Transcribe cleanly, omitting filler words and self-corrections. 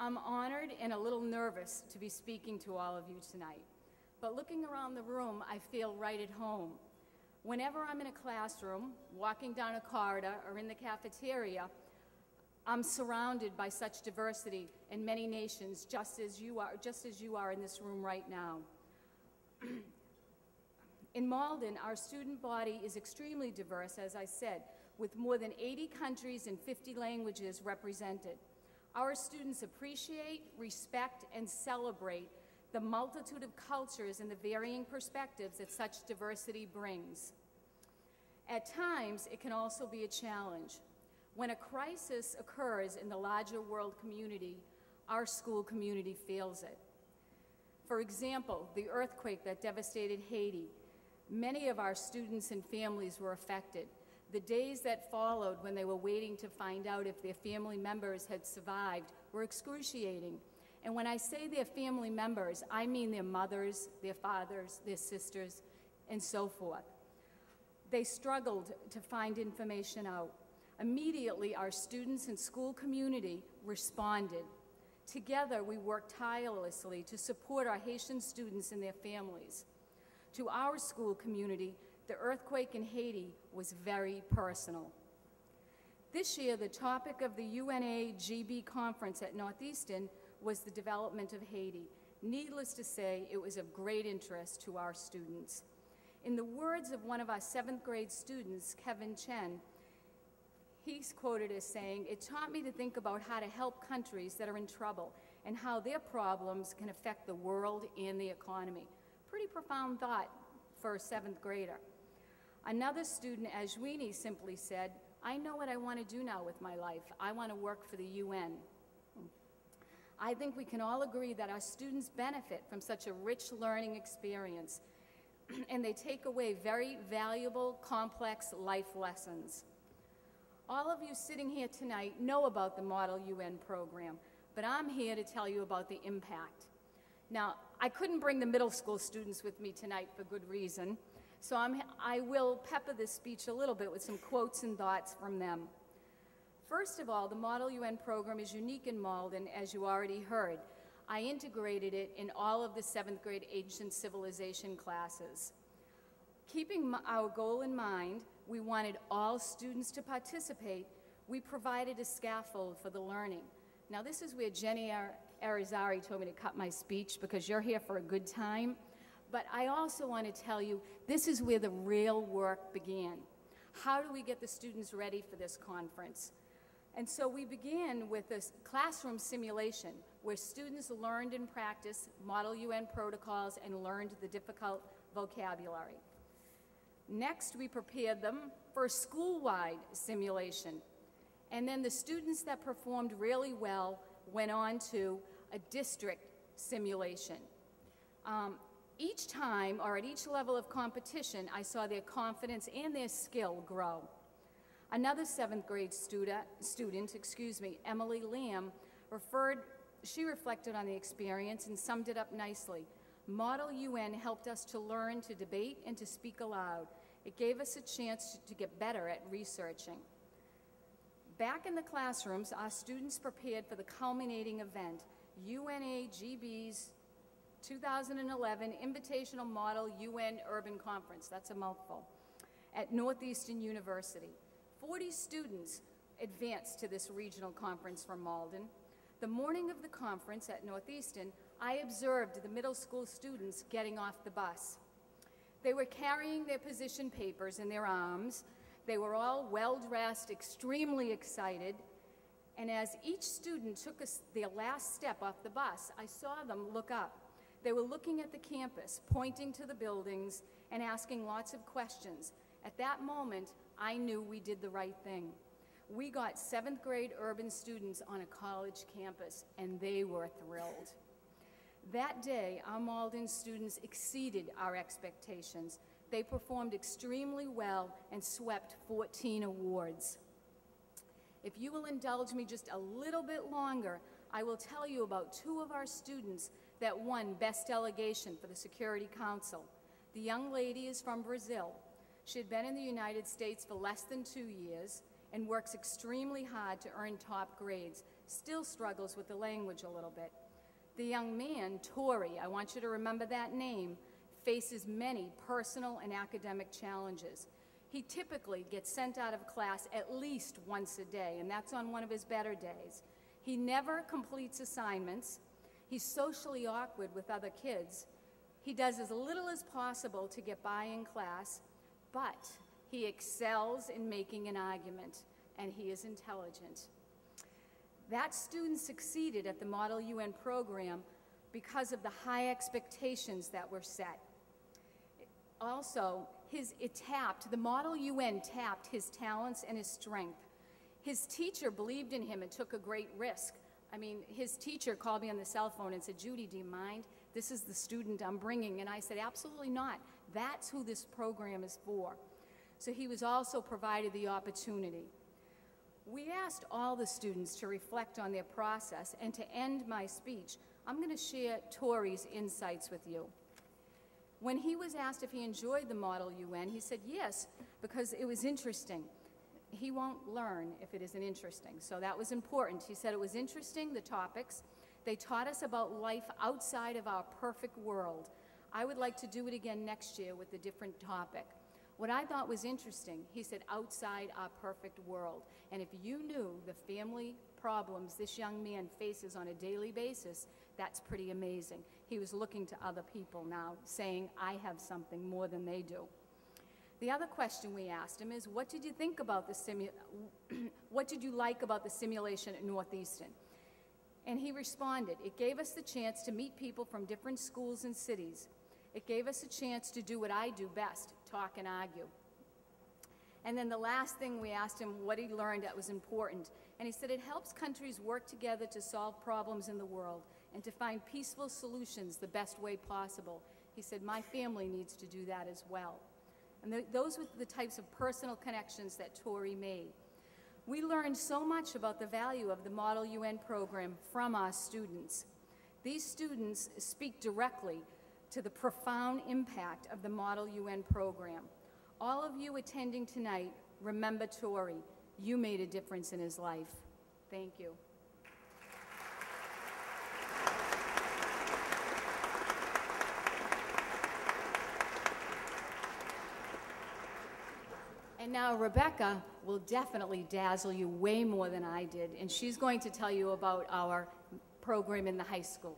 I'm honored and a little nervous to be speaking to all of you tonight. But looking around the room, I feel right at home. Whenever I'm in a classroom, walking down a corridor, or in the cafeteria, I'm surrounded by such diversity in many nations, just as you are in this room right now. In Malden, our student body is extremely diverse, as I said, with more than 80 countries and 50 languages represented. Our students appreciate, respect, and celebrate the multitude of cultures and the varying perspectives that such diversity brings. At times, it can also be a challenge. When a crisis occurs in the larger world community, our school community feels it. For example, the earthquake that devastated Haiti. Many of our students and families were affected. The days that followed when they were waiting to find out if their family members had survived were excruciating. And when I say their family members, I mean their mothers, their fathers, their sisters, and so forth. They struggled to find information out. Immediately, our students and school community responded. Together, we worked tirelessly to support our Haitian students and their families. To our school community, the earthquake in Haiti was very personal. This year, the topic of the UNAGB conference at Northeastern was the development of Haiti. Needless to say, it was of great interest to our students. In the words of one of our 7th grade students, Kevin Chen, he's quoted as saying, "It taught me to think about how to help countries that are in trouble and how their problems can affect the world and the economy." Pretty profound thought for a 7th grader. Another student, Ajwini, simply said, "I know what I want to do now with my life. I want to work for the UN." I think we can all agree that our students benefit from such a rich learning experience, and they take away very valuable, complex life lessons. All of you sitting here tonight know about the Model UN program, but I'm here to tell you about the impact. Now, I couldn't bring the middle school students with me tonight for good reason, so I will pepper this speech a little bit with some quotes and thoughts from them. First of all, the Model UN program is unique in Malden, as you already heard. I integrated it in all of the 7th grade ancient civilization classes. Keeping our goal in mind, we wanted all students to participate. We provided a scaffold for the learning. Now, this is where Jenny Arizari told me to cut my speech because you're here for a good time. But I also want to tell you, this is where the real work began. How do we get the students ready for this conference? And so we began with this classroom simulation where students learned and practiced Model UN protocols and learned the difficult vocabulary. Next, we prepared them for a school-wide simulation. And then the students that performed really well went on to a district simulation. Each time, or at each level of competition, I saw their confidence and their skill grow. Another 7th grade student, Emily Lamb, she reflected on the experience and summed it up nicely. Model UN helped us to learn to debate and to speak aloud. It gave us a chance to get better at researching. Back in the classrooms, our students prepared for the culminating event, UNAGB's 2011 Invitational Model UN Urban Conference, that's a mouthful, at Northeastern University. 40 students advanced to this regional conference from Malden. The morning of the conference at Northeastern, I observed the middle school students getting off the bus. They were carrying their position papers in their arms. They were all well-dressed, extremely excited. And as each student took their last step off the bus, I saw them look up. They were looking at the campus, pointing to the buildings, and asking lots of questions. At that moment, I knew we did the right thing. We got 7th grade urban students on a college campus, and they were thrilled. That day, our Malden students exceeded our expectations. They performed extremely well and swept 14 awards. If you will indulge me just a little bit longer, I will tell you about 2 of our students that won Best Delegation for the Security Council. The young lady is from Brazil. She had been in the United States for less than 2 years and works extremely hard to earn top grades. still struggles with the language a little bit. The young man, Tori, I want you to remember that name, faces many personal and academic challenges. He typically gets sent out of class at least once a day, and that's on one of his better days. He never completes assignments. He's socially awkward with other kids. He does as little as possible to get by in class, but he excels in making an argument, and he is intelligent. That student succeeded at the Model UN program because of the high expectations that were set. Also, the Model UN tapped his talents and his strength. His teacher believed in him and took a great risk. I mean, his teacher called me on the cell phone and said, "Judy, do you mind? This is the student I'm bringing." And I said, "Absolutely not. That's who this program is for." So he was also provided the opportunity. We asked all the students to reflect on their process, and to end my speech, I'm going to share Tori's insights with you. When he was asked if he enjoyed the Model UN, he said yes, because it was interesting. He won't learn if it isn't interesting, so that was important. He said it was interesting, the topics. They taught us about life outside of our perfect world. I would like to do it again next year with a different topic. What I thought was interesting, he said, outside our perfect world. And if you knew the family problems this young man faces on a daily basis, that's pretty amazing. He was looking to other people now, saying, I have something more than they do. The other question we asked him is, what did you think about what did you like about the simulation at Northeastern? And he responded, it gave us the chance to meet people from different schools and cities. It gave us a chance to do what I do best, talk and argue. And then the last thing we asked him what he learned that was important. And he said it helps countries work together to solve problems in the world and to find peaceful solutions the best way possible. He said, my family needs to do that as well. And those were the types of personal connections that Tori made. We learned so much about the value of the Model UN program from our students. These students speak directly to the profound impact of the Model UN program. All of you attending tonight, remember Tori. You made a difference in his life. Thank you. And now Rebecca will definitely dazzle you way more than I did, and she's going to tell you about our program in the high school.